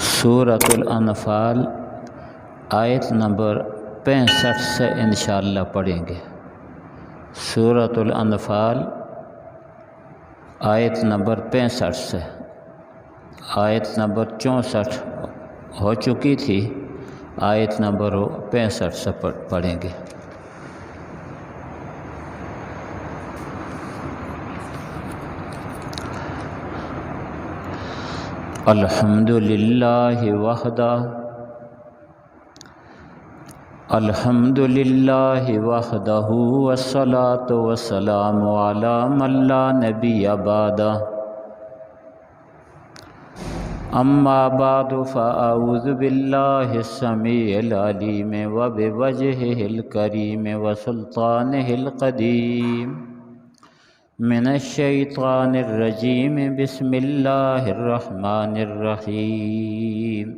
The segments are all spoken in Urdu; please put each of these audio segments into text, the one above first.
سورۃ الانفال آیت نمبر 65 سے انشاءاللہ پڑھیں گے۔ سورۃ الانفال آیت نمبر 65 سے، آیت نمبر 64 ہو چکی تھی، آیت نمبر 65 سے پڑھیں گے۔ الحمد للہ وحدہ، الحمد للہ وحدہ والصلاة والسلام علی من لا نبی بعدہ، اما بعد فاعوذ باللہ السمیع العلیم وبوجہہ الکریم وسلطانہ القدیم من الشیطان الرجیم، بسم اللہ الرحمن الرحیم۔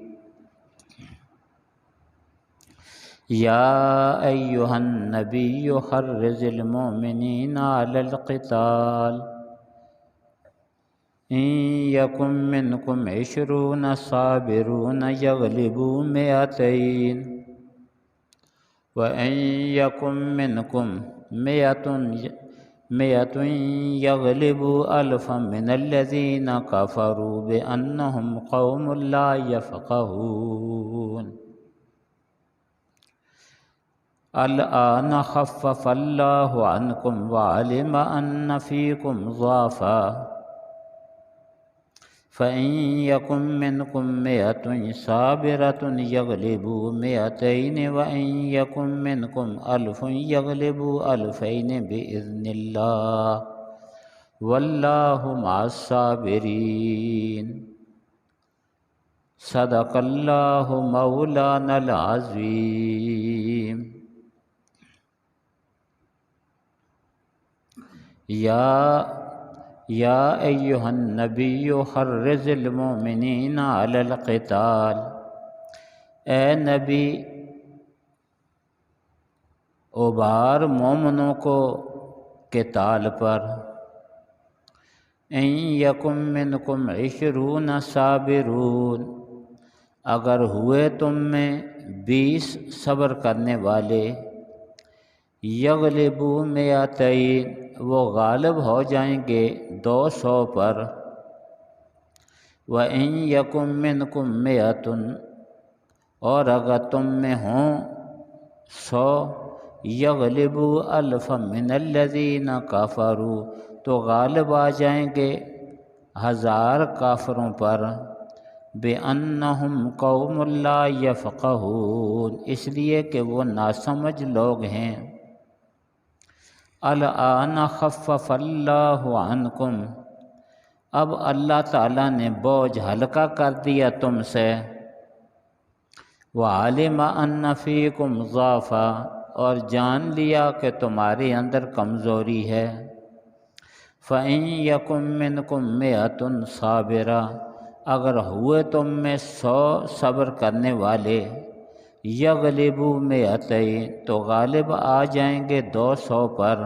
یا ایہا النبی حرض المؤمنین علی القتال، ان یکن منکم 20 صابرون یغلبوا 200، وان یکن منکم 100 یغلبوا 1000 من الذین کفروا بانہم قوم لا یفقہون۔ الآن خفف اللہ عنکم وعلم ان فیکم ضعفا، فإن یکن منکم 100 صابرة یغلبوا 200، وإن یکن منکم 1000 یغلبوا 2000 بإذن اللہ، واللہ مع الصابرین۔ صدق اللہ مولانا العظیم۔ یا ایہا النبی حرض المؤمنین علی القتال، اے نبی ابھار مومنوں کو قتال پر۔ ان یکن منکم 20 صابرون، اگر ہوئے تم میں 20 صبر کرنے والے، یغلبوا 200، وہ غالب ہو جائیں گے 200 پر، وَإِن یکن منکم 100، اور اگر تم میں ہوں 100، یغلبوا 1000 من الذین کفروا، تو غالب آ جائیں گے 1000 کافروں پر، بِأَنَّهُمْ قَوْمٌ لَا يَفْقَهُونَ، اس لیے کہ وہ ناسمجھ لوگ ہیں۔ الآن خفف اللہ عنکم، اب اللہ تعالیٰ نے بوجھ ہلکا کر دیا تم سے، وعلم ان فیکم ضعفا، اور جان لیا کہ تمہارے اندر کمزوری ہے۔ فإن یکن منکم 100 صابرہ، اگر ہوئے تم میں 100 صبر کرنے والے، یغلبوا 200، تو غالب آ جائیں گے 200 پر،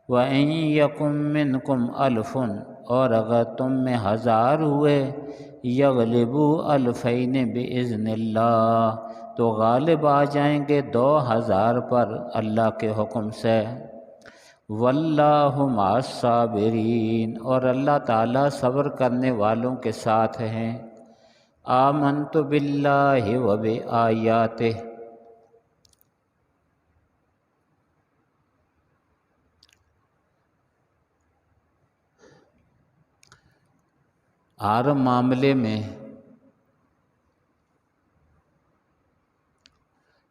وإن یکن منکم 1000، اور اگر تم میں 1000 ہوئے، یغلبوا 2000 بإذن اللہ، تو غالب آ جائیں گے 2000 پر اللہ کے حکم سے۔ واللہ مع الصابرین، اور اللہ تعالیٰ صبر کرنے والوں کے ساتھ ہیں۔ آمنت باللہ وبآیاتہ، ہر معاملے میں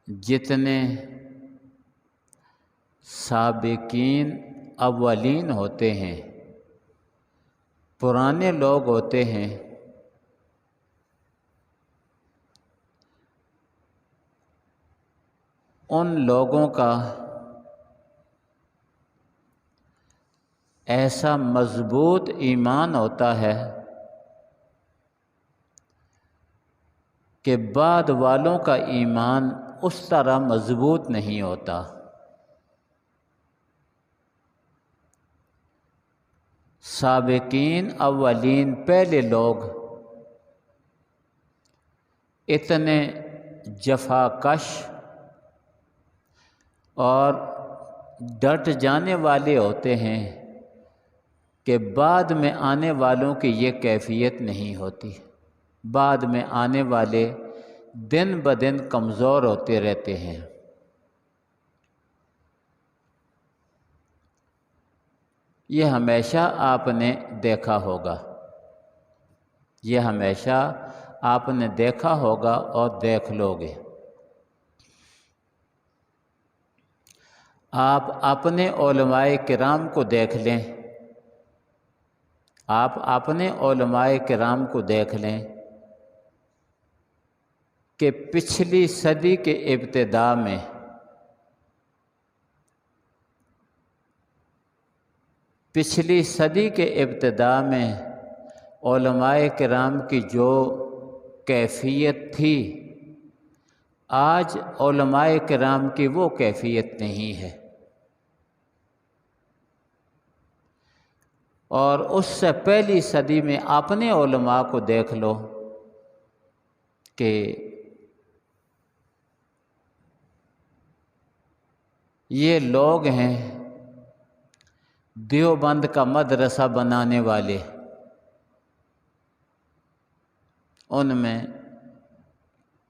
جتنے سابقین اولین ہوتے ہیں، پرانے لوگ ہوتے ہیں، ان لوگوں کا ایسا مضبوط ایمان ہوتا ہے کہ بعد والوں کا ایمان اس طرح مضبوط نہیں ہوتا۔ سابقین اولین پہلے لوگ اتنے جفا کش اور ڈٹ جانے والے ہوتے ہیں کہ بعد میں آنے والوں کی یہ کیفیت نہیں ہوتی، بعد میں آنے والے دن بدن کمزور ہوتے رہتے ہیں۔ یہ ہمیشہ آپ نے دیکھا ہوگا، یہ ہمیشہ آپ نے دیکھا ہوگا اور دیکھ لو گے۔ آپ اپنے علماء کرام کو دیکھ لیں، آپ اپنے علماء کرام کو دیکھ لیں کہ پچھلی صدی کے ابتدا میں علماء کرام کی جو کیفیت تھی، آج علماء کرام کی وہ کیفیت نہیں ہے۔ اور اس سے پہلی صدی میں اپنے علماء کو دیکھ لو کہ یہ لوگ ہیں دیوبند کا مدرسہ بنانے والے، ان میں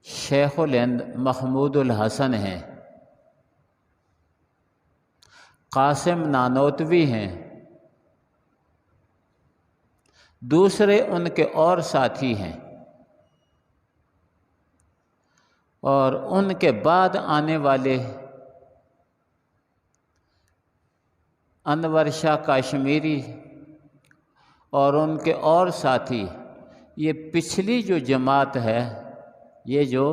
شیخ الہند محمود الحسن ہیں، قاسم نانوتوی ہیں، دوسرے ان کے اور ساتھی ہیں، اور ان کے بعد آنے والے انور شاہ کاشمیری اور ان کے اور ساتھی، یہ پچھلی جو جماعت ہے، یہ جو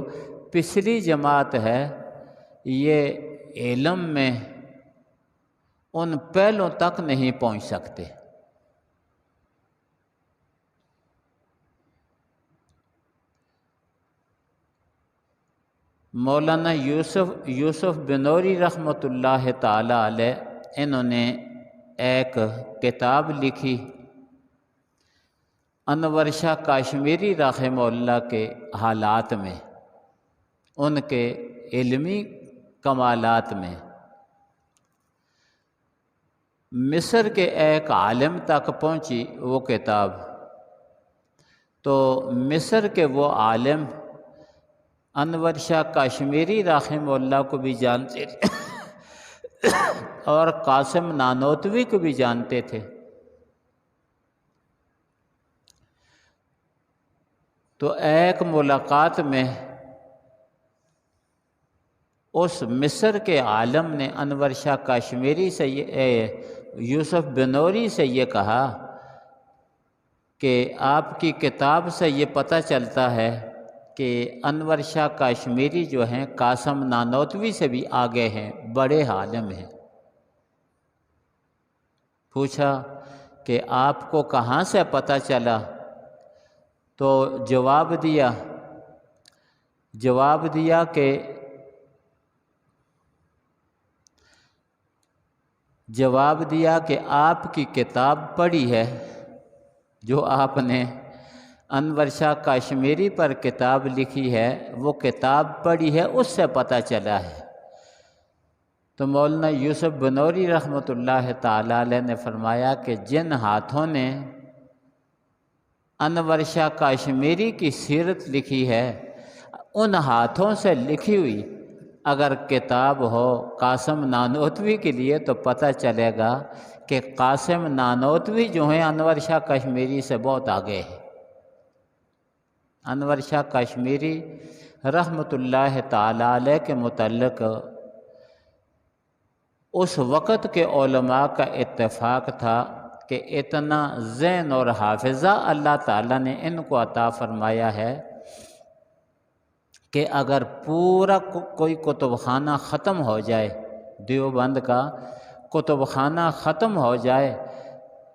پچھلی جماعت ہے، یہ علم میں ان پہلوں تک نہیں پہنچ سکتے۔ مولانا یوسف بنوری رحمۃ اللہ تعالی علیہ، انہوں نے ایک کتاب لکھی انور شاہ کاشمیری رحمہ اللہ کے حالات میں، ان کے علمی کمالات میں۔ مصر کے ایک عالم تک پہنچی وہ کتاب، تو مصر کے وہ عالم انور شاہ کاشمیری رحمہ اللہ کو بھی جانتے تھے اور قاسم نانوتوی کو بھی جانتے تھے۔ تو ایک ملاقات میں اس مصر کے عالم نے انور شاہ کاشمیری سے یوسف بنوری سے یہ کہا کہ آپ کی کتاب سے یہ پتہ چلتا ہے کہ انور شاہ کاشمیری جو ہیں قاسم نانوتوی سے بھی آگے ہیں، بڑے عالم ہیں۔ پوچھا کہ آپ کو کہاں سے پتہ چلا؟ تو جواب دیا کہ آپ کی کتاب پڑھی ہے، جو آپ نے انور شاہ کاشمیری پر کتاب لکھی ہے، وہ کتاب پڑھی ہے، اس سے پتہ چلا ہے۔ تو مولانا یوسف بنوری رحمۃ اللہ تعالی علیہ نے فرمایا کہ جن ہاتھوں نے انور شاہ کاشمیری کی سیرت لکھی ہے، ان ہاتھوں سے لکھی ہوئی اگر کتاب ہو قاسم نانوتوی کے لیے، تو پتہ چلے گا کہ قاسم نانوتوی جو ہیں انور شاہ کاشمیری سے بہت آگے ہیں۔ انور شاہ کاشمیری رحمۃ اللہ تعالی علیہ کے متعلق اس وقت کے علماء کا اتفاق تھا کہ اتنا ذہن اور حافظہ اللہ تعالیٰ نے ان کو عطا فرمایا ہے کہ اگر پورا کوئی کتب خانہ ختم ہو جائے، دیوبند کا کتب خانہ ختم ہو جائے،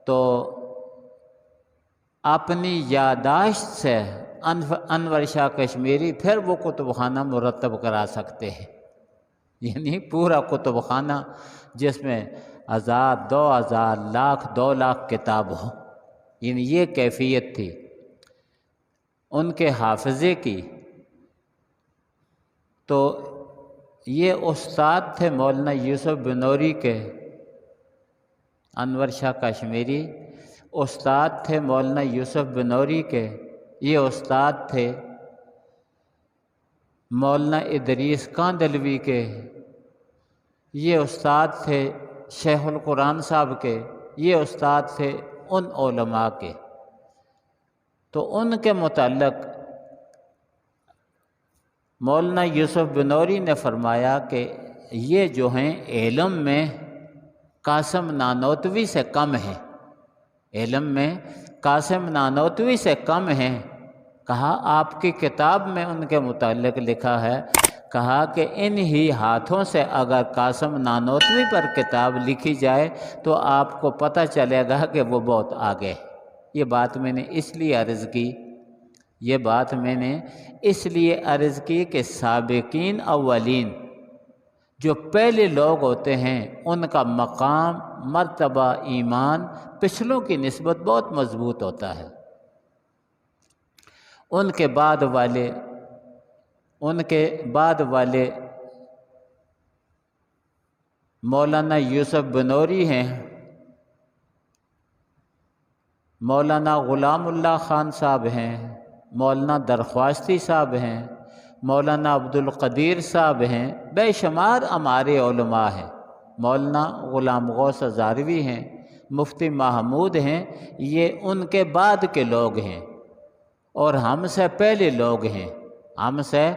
تو اپنی یادداشت سے انور شاہ کشمیری پھر وہ کتب خانہ مرتب کرا سکتے ہیں۔ یعنی پورا کتب خانہ جس میں 1000 2000 لاکھ 2 لاکھ کتاب ہو، یعنی یہ کیفیت تھی ان کے حافظے کی تو یہ استاد تھے مولانا یوسف بنوری کے، انور شاہ کشمیری استاد تھے مولانا یوسف بنوری کے، یہ استاد تھے مولانا ادریس کاندلوی کے، یہ استاد تھے شیخ القرآن صاحب کے، یہ استاد تھے ان علماء کے۔ تو ان کے متعلق مولانا یوسف بنوری نے فرمایا کہ یہ جو ہیں علم میں قاسم نانوتوی سے کم ہیں، علم میں قاسم نانوتوی سے کم ہیں۔ کہا آپ کی کتاب میں ان کے متعلق لکھا ہے، کہا کہ ان ہی ہاتھوں سے اگر قاسم نانوتوی پر کتاب لکھی جائے تو آپ کو پتہ چلے گا کہ وہ بہت آگے ہے۔ یہ بات میں نے اس لیے عرض کی، یہ بات میں نے اس لیے عرض کی کہ سابقین اولین جو پہلے لوگ ہوتے ہیں ان کا مقام، مرتبہ، ایمان پچھلوں کی نسبت بہت مضبوط ہوتا ہے۔ ان کے بعد والے مولانا یوسف بنوری ہیں، مولانا غلام اللہ خان صاحب ہیں، مولانا درخواستی صاحب ہیں، مولانا عبدالقدیر صاحب ہیں، بے شمار ہمارے علماء ہیں، مولانا غلام غوث ہزاروی ہیں، مفتی محمود ہیں، یہ ان کے بعد کے لوگ ہیں اور ہم سے پہلے لوگ ہیں، ہم سے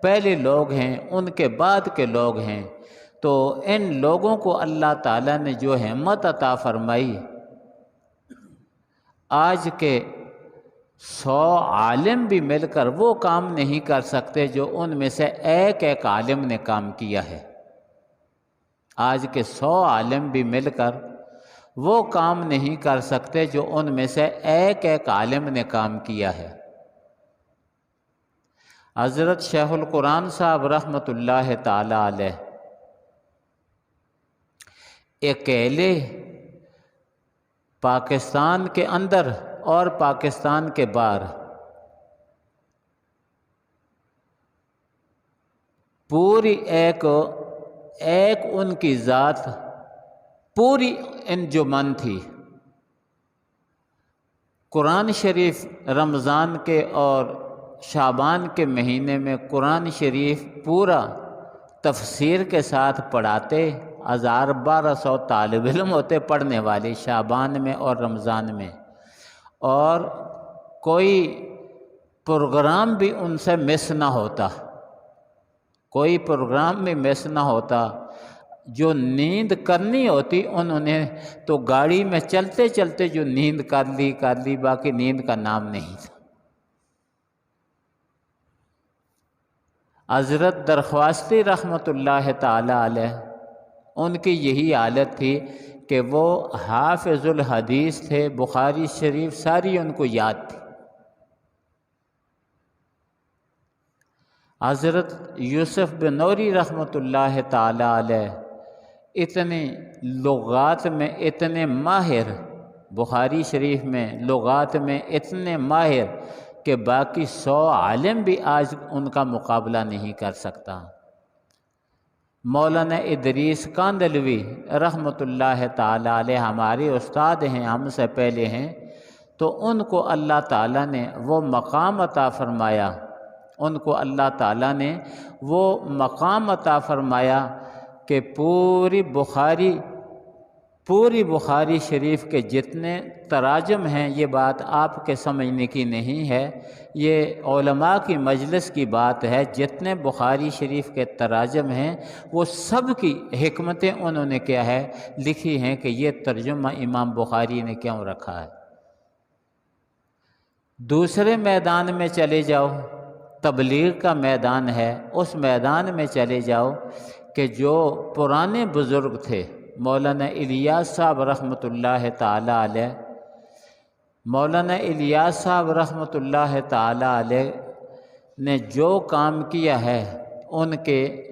پہلے لوگ ہیں، ان کے بعد کے لوگ ہیں۔ تو ان لوگوں کو اللہ تعالیٰ نے جو ہمت عطا فرمائی، آج کے 100 عالم بھی مل کر وہ کام نہیں کر سکتے جو ان میں سے ایک عالم نے کام کیا ہے۔ آج کے 100 عالم بھی مل کر وہ کام نہیں کر سکتے جو ان میں سے ایک عالم نے کام کیا ہے۔ حضرت شیخ القرآن صاحب رحمۃ اللہ تعالی علیہ اکیلے پاکستان کے اندر اور پاکستان کے باہر پوری ایک ان کی ذات پوری انجمن تھی۔ قرآن شریف رمضان کے اور شعبان کے مہینے میں قرآن شریف پورا تفسیر کے ساتھ پڑھاتے، 1200 طالب علم ہوتے پڑھنے والے شعبان میں اور رمضان میں، اور کوئی پروگرام بھی ان سے مس نہ ہوتا، کوئی پروگرام بھی مس نہ ہوتا۔ جو نیند کرنی ہوتی انہوں نے تو گاڑی میں چلتے چلتے جو نیند کر لی، باقی نیند کا نام نہیں تھا۔ حضرت درخواستی رحمۃ اللہ تعالی علیہ ان کی یہی حالت تھی کہ وہ حافظ الحدیث تھے، بخاری شریف ساری ان کو یاد تھی۔ حضرت یوسف بنوری رحمۃ اللہ تعالی علیہ اتنے لغات میں اتنے ماہر، بخاری شریف میں لغات میں اتنے ماہر کہ باقی 100 عالم بھی آج ان کا مقابلہ نہیں کر سکتا۔ مولانا ادریس کاندلوی رحمۃ اللہ تعالی علیہ ہمارے استاد ہیں، ہم سے پہلے ہیں، تو ان کو اللہ تعالیٰ نے وہ مقام عطا فرمایا، ان کو اللہ تعالیٰ نے وہ مقام عطا فرمایا کہ پوری بخاری شریف کے جتنے تراجم ہیں، یہ بات آپ کے سمجھنے کی نہیں ہے، یہ علماء کی مجلس کی بات ہے، جتنے بخاری شریف کے تراجم ہیں وہ سب کی حکمتیں انہوں نے کیا ہے لکھی ہیں کہ یہ ترجمہ امام بخاری نے کیوں رکھا ہے۔ دوسرے میدان میں چلے جاؤ، تبلیغ کا میدان ہے، اس میدان میں چلے جاؤ کہ جو پرانے بزرگ تھے، مولانا الیاس صاحب رحمۃ اللہ تعالی علیہ، مولانا الیاس صاحب رحمۃ اللہ تعالی علیہ نے جو کام کیا ہے، ان کے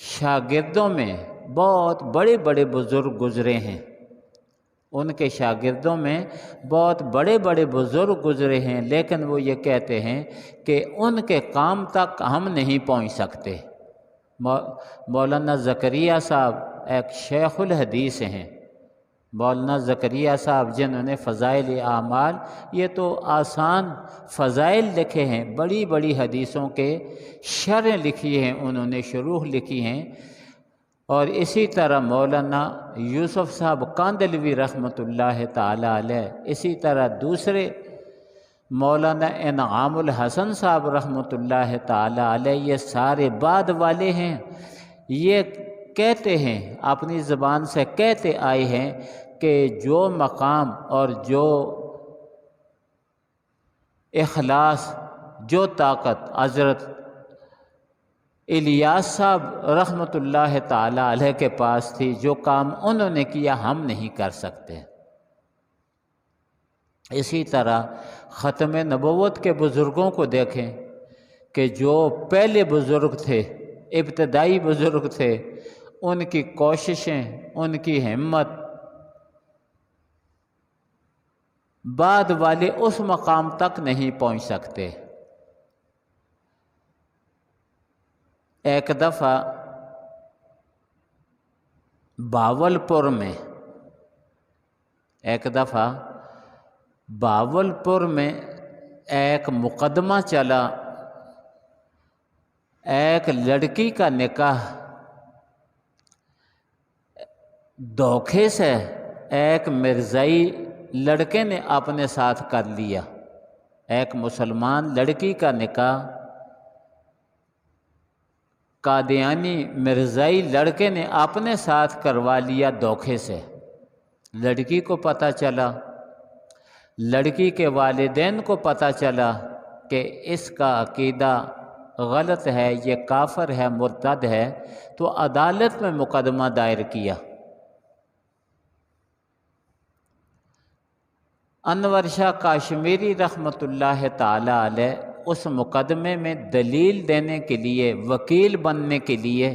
شاگردوں میں بہت بڑے بڑے بزرگ گزرے ہیں، ان کے شاگردوں میں بہت بڑے بڑے بزرگ گزرے ہیں، لیکن وہ یہ کہتے ہیں کہ ان کے کام تک ہم نہیں پہنچ سکتے، مولانا زکریا صاحب ایک شیخ الحدیث ہیں، مولانا زکریا صاحب جنہوں نے فضائل اعمال، یہ تو آسان فضائل لکھے ہیں، بڑی بڑی حدیثوں کے شرح لکھی ہیں انہوں نے، شروح لکھی ہیں۔ اور اسی طرح مولانا یوسف صاحب کاندلوی رحمۃ اللہ تعالی علیہ، اسی طرح دوسرے مولانا انعام الحسن صاحب رحمۃ اللہ تعالی علیہ، یہ سارے بعد والے ہیں۔ یہ کہتے ہیں، اپنی زبان سے کہتے آئے ہیں کہ جو مقام اور جو اخلاص، جو طاقت حضرت الیاس صاحب رحمۃ اللہ تعالی علیہ کے پاس تھی، جو کام انہوں نے کیا ہم نہیں کر سکتے۔ اسی طرح ختم نبوت کے بزرگوں کو دیکھیں کہ جو پہلے بزرگ تھے، ابتدائی بزرگ تھے، ان کی کوششیں، ان کی ہمت، بعد والے اس مقام تک نہیں پہنچ سکتے۔ ایک دفعہ باولپور میں ایک مقدمہ چلا، ایک لڑکی کا نکاح دھوکے سے ایک مرزائی لڑکے نے اپنے ساتھ کر لیا۔ ایک مسلمان لڑکی کا نکاح قادیانی مرزائی لڑکے نے اپنے ساتھ کروا لیا دھوکے سے۔ لڑکی کو پتہ چلا، لڑکی کے والدین کو پتہ چلا کہ اس کا عقیدہ غلط ہے، یہ کافر ہے، مرتد ہے، تو عدالت میں مقدمہ دائر کیا۔ انور شاہ کاشمیری رحمۃ اللہ تعالی علیہ اس مقدمے میں دلیل دینے کے لیے، وکیل بننے کے لیے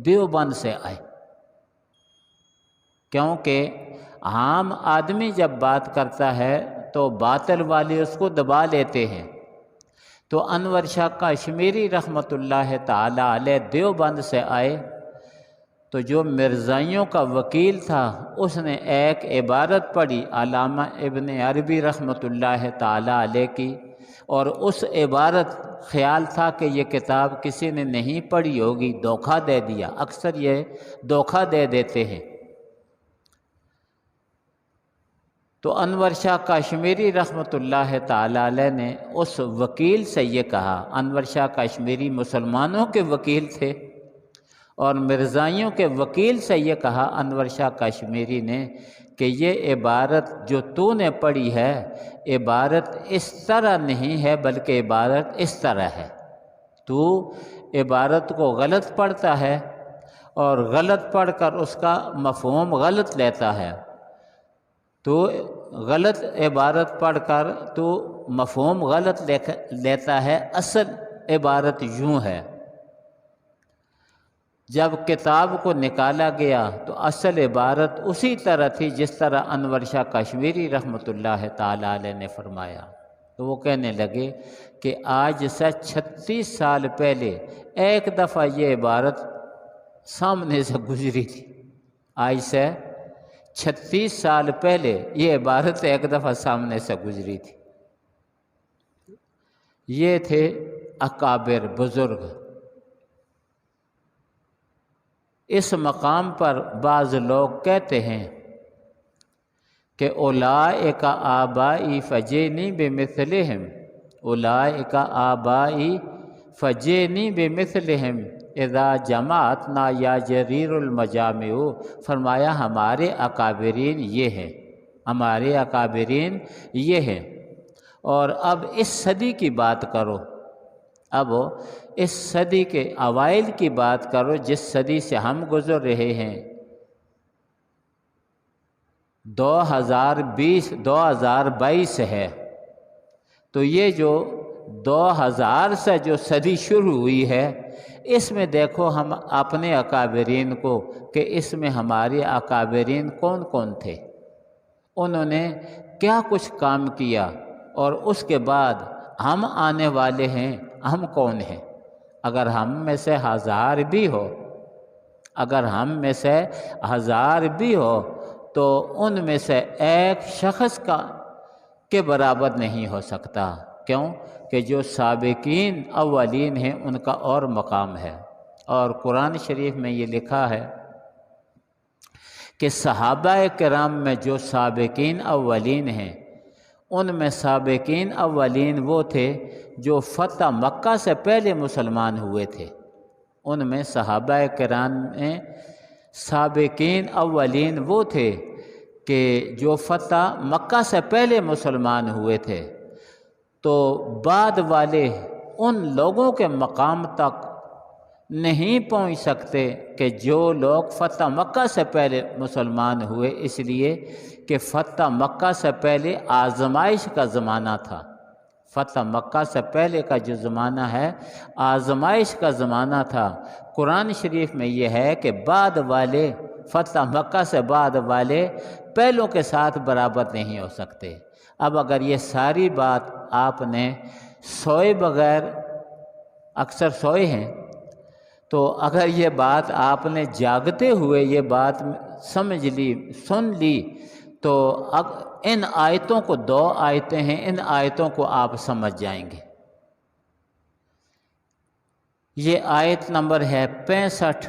دیوبند سے آئے، کیونکہ عام آدمی جب بات کرتا ہے تو باطل والے اس کو دبا لیتے ہیں۔ تو انور شاہ کاشمیری رحمۃ اللہ تعالی علیہ دیوبند سے آئے، تو جو مرزائیوں کا وکیل تھا اس نے ایک عبارت پڑھی علامہ ابن عربی رحمۃ اللہ تعالی علیہ کی، اور اس عبارت خیال تھا کہ یہ کتاب کسی نے نہیں پڑھی ہوگی، دھوکہ دے دیا۔ اکثر یہ دھوکہ دے دیتے ہیں۔ تو انور شاہ کاشمیری رحمۃ اللہ تعالی علیہ نے اس وکیل سے یہ کہا، انور شاہ کاشمیری مسلمانوں کے وکیل تھے، اور مرزائیوں کے وکیل سے یہ کہا انور شاہ کاشمیری نے کہ یہ عبارت جو تو نے پڑھی ہے، عبارت اس طرح نہیں ہے بلکہ عبارت اس طرح ہے۔ تو عبارت کو غلط پڑھتا ہے اور غلط پڑھ کر اس کا مفہوم غلط لیتا ہے، تو غلط عبارت پڑھ کر تو مفہوم غلط لیتا ہے، اصل عبارت یوں ہے۔ جب کتاب کو نکالا گیا تو اصل عبارت اسی طرح تھی جس طرح انور شاہ کاشمیری رحمۃ اللہ تعالی علیہ نے فرمایا۔ تو وہ کہنے لگے کہ آج سے 36 سال پہلے ایک دفعہ یہ عبارت سامنے سے گزری تھی، آج سے 36 سال پہلے یہ عبارت ایک دفعہ سامنے سے گزری تھی۔ یہ تھے اکابر، بزرگ۔ اس مقام پر بعض لوگ کہتے ہیں کہ اولئک آبائی فجئنی بمثلہم، اولئک آبائی فجئنی بمثلہم اذا جمعتنا یا جریر المجامع۔ فرمایا ہمارے اکابرین یہ ہیں، ہمارے اکابرین یہ ہیں۔ اور اب اس صدی کی بات کرو، اب اس صدی کے اوائل کی بات کرو، جس صدی سے ہم گزر رہے ہیں، 2022 ہے۔ تو یہ جو 2000 سے جو صدی شروع ہوئی ہے، اس میں دیکھو ہم اپنے اکابرین کو کہ اس میں ہمارے اکابرین کون کون تھے، انہوں نے کیا کچھ کام کیا، اور اس کے بعد ہم آنے والے ہیں، ہم کون ہیں۔ اگر ہم میں سے 1000 بھی ہو، اگر ہم میں سے 1000 بھی ہو تو ان میں سے ایک شخص کے برابر نہیں ہو سکتا۔ کیوں؟ کہ جو سابقین اولین ہیں ان کا اور مقام ہے۔ اور قرآن شریف میں یہ لکھا ہے کہ صحابہ کرام میں جو سابقین اولین ہیں، ان میں سابقین اولین وہ تھے جو فتح مکہ سے پہلے مسلمان ہوئے تھے۔ ان میں صحابہ کرام میں سابقین اولین وہ تھے کہ جو فتح مکہ سے پہلے مسلمان ہوئے تھے۔ تو بعد والے ان لوگوں کے مقام تک نہیں پہنچ سکتے کہ جو لوگ فتح مکہ سے پہلے مسلمان ہوئے، اس لیے کہ فتح مکہ سے پہلے آزمائش کا زمانہ تھا۔ فتح مکہ سے پہلے کا جو زمانہ ہے آزمائش کا زمانہ تھا۔ قرآن شریف میں یہ ہے کہ بعد والے، فتح مکہ سے بعد والے پہلوں کے ساتھ برابر نہیں ہو سکتے۔ اب اگر یہ ساری بات آپ نے سوئے بغیر، اکثر سوئے ہیں، تو اگر یہ بات آپ نے جاگتے ہوئے یہ بات سمجھ لی، سن لی، تو اب ان آیتوں کو 2 آیتیں ہیں، ان آیتوں کو آپ سمجھ جائیں گے۔ یہ آیت نمبر ہے 65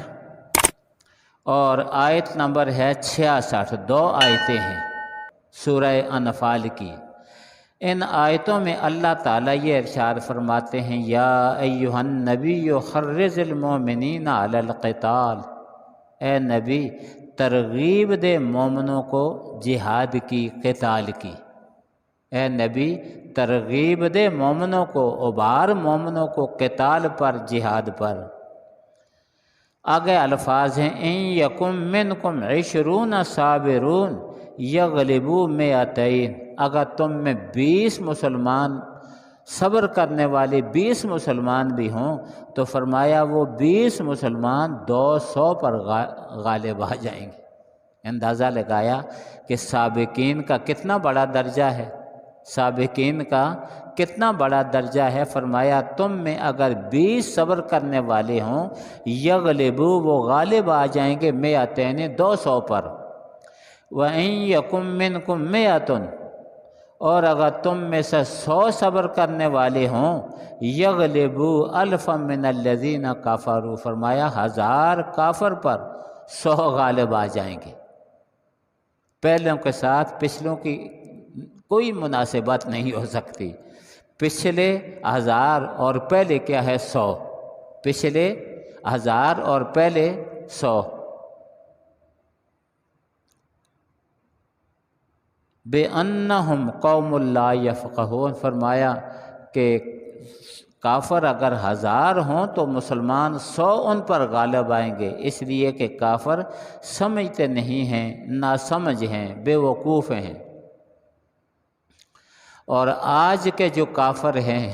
اور آیت نمبر ہے 66، 2 آیتیں ہیں سورہ انفال کی۔ ان آیتوں میں اللہ تعالیٰ یہ ارشاد فرماتے ہیں، یا ایھا النبی حرض المؤمنین علی القتال، اے نبی ترغیب دے مومنوں کو جہاد کی، قتال کی۔ اے نبی ترغیب دے مومنوں کو، ابھار مومنوں کو قتال پر، جہاد پر۔ آگے الفاظ ہیں، ان یکم منکم 20 صابرون یغلبوا 200، اگر تم میں 20 مسلمان، صبر کرنے والے 20 مسلمان بھی ہوں تو فرمایا وہ 20 مسلمان 200 پر غالب آ جائیں گے۔ اندازہ لگایا کہ سابقین کا کتنا بڑا درجہ ہے، سابقین کا کتنا بڑا درجہ ہے۔ فرمایا تم میں اگر 20 صبر کرنے والے ہوں، یغلبوا، وہ غالب آ جائیں گے، 200، 200 پر۔ وَإِن يَكُن مِّنكُم 100، اور اگر تم میں سے 100 صبر کرنے والے ہوں، یغلبوا الفا من الذین کفروا، فرمایا 1000 کافر پر 100 غالب آ جائیں گے۔ پہلوں کے ساتھ پچھلوں کی کوئی مناسبت نہیں ہو سکتی۔ پچھلے 1000 اور پہلے کیا ہے 100، پچھلے 1000 اور پہلے 100۔ بِأَنَّهُمْ قَوْمٌ لَا يَفْقَهُونَ، فرمایا کہ کافر اگر 1000 ہوں تو مسلمان 100 ان پر غالب آئیں گے، اس لیے کہ کافر سمجھتے نہیں ہیں، ناسمجھ ہیں، بے وقوف ہیں۔ اور آج کے جو کافر ہیں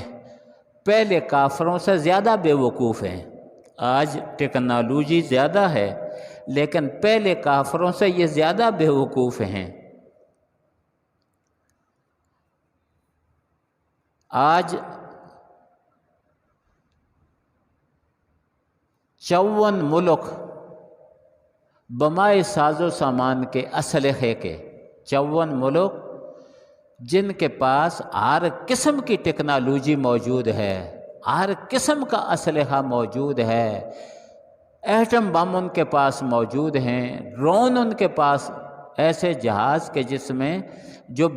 پہلے کافروں سے زیادہ بے وقوف ہیں۔ آج ٹیکنالوجی زیادہ ہے لیکن پہلے کافروں سے یہ زیادہ بے وقوف ہیں۔ آج 54 ملک بمائے ساز و سامان کے، اسلحے کے، 54 ملک جن کے پاس ہر قسم کی ٹیکنالوجی موجود ہے، ہر قسم کا اسلحہ موجود ہے، ایٹم بم ان کے پاس موجود ہیں، ڈرون ان کے پاس، ایسے جہاز کے جس میں جو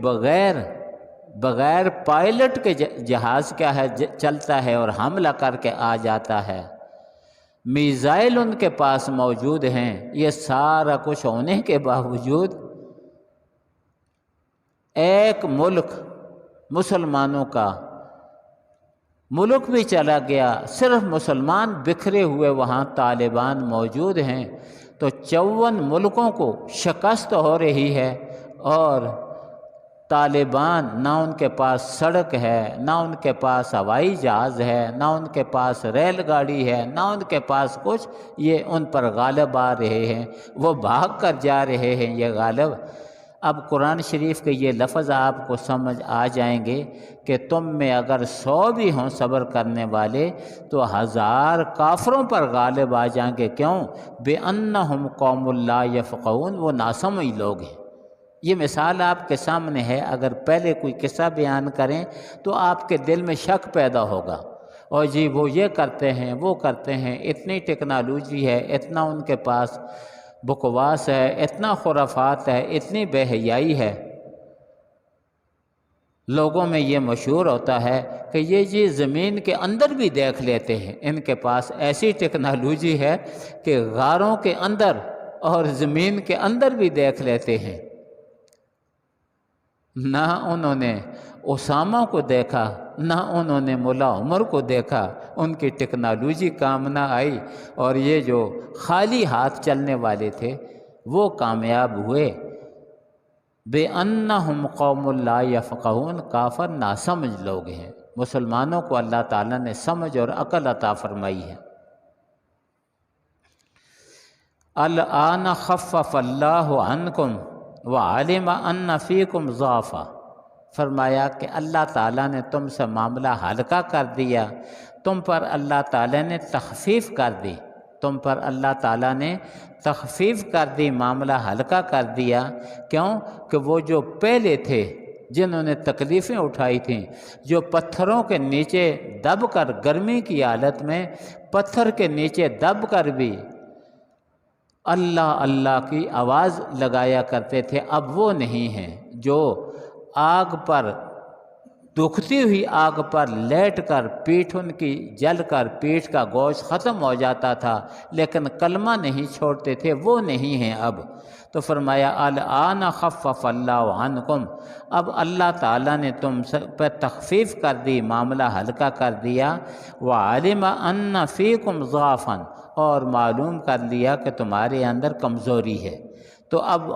بغیر پائلٹ کے جہاز کیا ہے چلتا ہے اور حملہ کر کے آ جاتا ہے، میزائل ان کے پاس موجود ہیں۔ یہ سارا کچھ ہونے کے باوجود ایک ملک مسلمانوں کا ملک بھی چلا گیا، صرف مسلمان بکھرے ہوئے وہاں طالبان موجود ہیں، تو 54 ملکوں کو شکست ہو رہی ہے، اور طالبان نہ ان کے پاس سڑک ہے، نہ ان کے پاس ہوائی جہاز ہے، نہ ان کے پاس ریل گاڑی ہے، نہ ان کے پاس کچھ، یہ ان پر غالب آ رہے ہیں، وہ بھاگ کر جا رہے ہیں، یہ غالب اب قرآن شریف کے یہ لفظ آپ کو سمجھ آ جائیں گے کہ تم میں اگر 100 بھی ہوں صبر کرنے والے تو 1000 کافروں پر غالب آ جائیں گے۔ کیوں؟ بِأَنَّهُمْ قَوْمٌ لَا يَفْقَهُونَ، وہ ناسمجھ لوگ ہیں۔ یہ مثال آپ کے سامنے ہے، اگر پہلے کوئی قصہ بیان کریں تو آپ کے دل میں شک پیدا ہوگا، اور جی وہ یہ کرتے ہیں وہ کرتے ہیں، اتنی ٹیکنالوجی ہے، اتنا ان کے پاس بکواس ہے، اتنا خرافات ہے، اتنی بے حیائی ہے۔ لوگوں میں یہ مشہور ہوتا ہے کہ یہ جی زمین کے اندر بھی دیکھ لیتے ہیں، ان کے پاس ایسی ٹیکنالوجی ہے کہ غاروں کے اندر اور زمین کے اندر بھی دیکھ لیتے ہیں۔ نہ انہوں نے اسامہ کو دیکھا، نہ انہوں نے ملا عمر کو دیکھا، ان کی ٹیکنالوجی کام نہ آئی، اور یہ جو خالی ہاتھ چلنے والے تھے وہ کامیاب ہوئے۔ بِأَنَّهُمْ قَوْمٌ لَا يَفْقَهُونَ، کافر ناسمجھ لوگ ہیں۔ مسلمانوں کو اللہ تعالیٰ نے سمجھ اور عقل عطا فرمائی ہے۔ الآن خفف اللہ عنکم وعلم ان فیکم ضعفا، فرمایا کہ اللہ تعالیٰ نے تم سے معاملہ ہلکا کر دیا، تم پر اللہ تعالیٰ نے تخفیف کر دی، تم پر اللہ تعالیٰ نے تخفیف کر دی، معاملہ ہلکا کر دیا۔ کیوں؟ کہ وہ جو پہلے تھے جنہوں نے تکلیفیں اٹھائی تھیں، جو پتھروں کے نیچے دب کر، گرمی کی حالت میں پتھر کے نیچے دب کر بھی اللہ اللہ کی آواز لگایا کرتے تھے، اب وہ نہیں ہیں۔ جو آگ پر، دکھتی ہوئی آگ پر لیٹ کر، پیٹھ ان کی جل کر پیٹھ کا گوشت ختم ہو جاتا تھا لیکن کلمہ نہیں چھوڑتے تھے، وہ نہیں ہیں اب۔ تو فرمایا الآن خفف اللہ عنکم، اب اللہ تعالیٰ نے تم پر تخفیف کر دی، معاملہ ہلکا کر دیا۔ وعلم ان فیکم ضعفا، اور معلوم کر لیا کہ تمہارے اندر کمزوری ہے۔ تو اب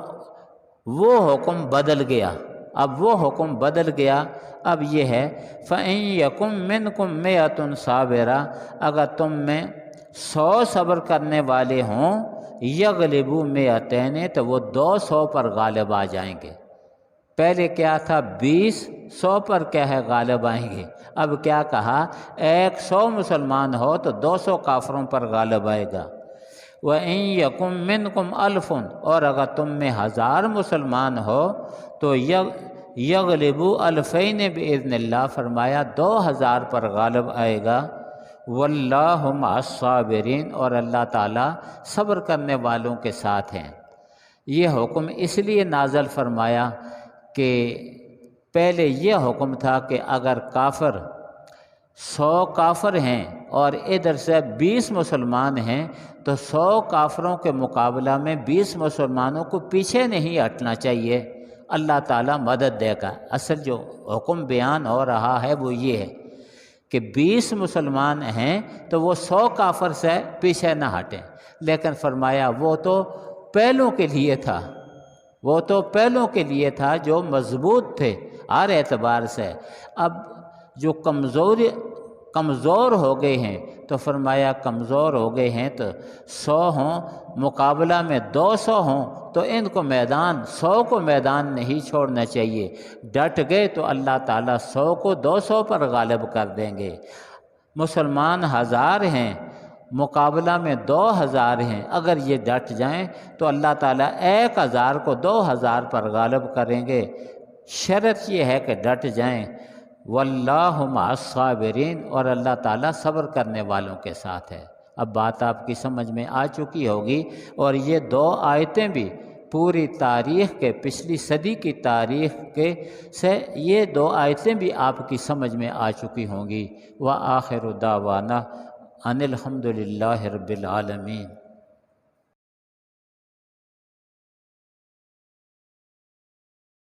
وہ حکم بدل گیا، اب وہ حکم بدل گیا۔ اب یہ ہے فَإِن يَكُن مِّنكُم مِّئَةٌ صَابِرَةٌ، اگر تم میں 100 صبر کرنے والے ہوں، یغلبوا مئتین، تو وہ 200 پر غالب آ جائیں گے۔ پہلے کیا تھا؟ 20، 100 پر کیا ہے غالب آئیں گے۔ اب کیا کہا؟ 100 مسلمان ہو تو 200 کافروں پر غالب آئے گا۔ وَإِن يَكُن مِّنكُمْ أَلْفٌ، اور اگر تم میں 1000 مسلمان ہو تو یغلبوا ألفین بإذن اللہ، فرمایا 2000 پر غالب آئے گا۔ واللہ مع الصابرین، اور اللہ تعالیٰ صبر کرنے والوں کے ساتھ ہیں۔ یہ حکم اس لیے نازل فرمایا کہ پہلے یہ حکم تھا کہ اگر کافر 100 کافر ہیں اور ادھر سے 20 مسلمان ہیں تو 100 کافروں کے مقابلہ میں 20 مسلمانوں کو پیچھے نہیں ہٹنا چاہیے، اللہ تعالیٰ مدد دے گا۔ اصل جو حکم بیان ہو رہا ہے وہ یہ ہے کہ 20 مسلمان ہیں تو وہ 100 کافر سے پیچھے نہ ہٹیں، لیکن فرمایا وہ تو پہلوں کے لیے تھا، وہ تو پہلوں کے لیے تھا جو مضبوط تھے ہر اعتبار سے۔ اب جو کمزور ہو گئے ہیں تو فرمایا کمزور ہو گئے ہیں تو 100 ہوں مقابلہ میں 200 ہوں تو ان کو میدان، 100 کو میدان نہیں چھوڑنا چاہیے۔ ڈٹ گئے تو اللہ تعالیٰ 100 کو 200 پر غالب کر دیں گے۔ مسلمان 1000 ہیں، مقابلہ میں 2000 ہیں، اگر یہ ڈٹ جائیں تو اللہ تعالیٰ 1000 کو 2000 پر غالب کریں گے۔ شرط یہ ہے کہ ڈٹ جائیں۔ واللہ مع الصابرین، اور اللہ تعالیٰ صبر کرنے والوں کے ساتھ ہے۔ اب بات آپ کی سمجھ میں آ چکی ہوگی، اور یہ 2 آیتیں بھی پوری تاریخ کے، پچھلی صدی کی تاریخ کے سے یہ 2 آیتیں بھی آپ کی سمجھ میں آ چکی ہوں گی۔ وآخر دعوانا ان الحمد للہ رب العالمین۔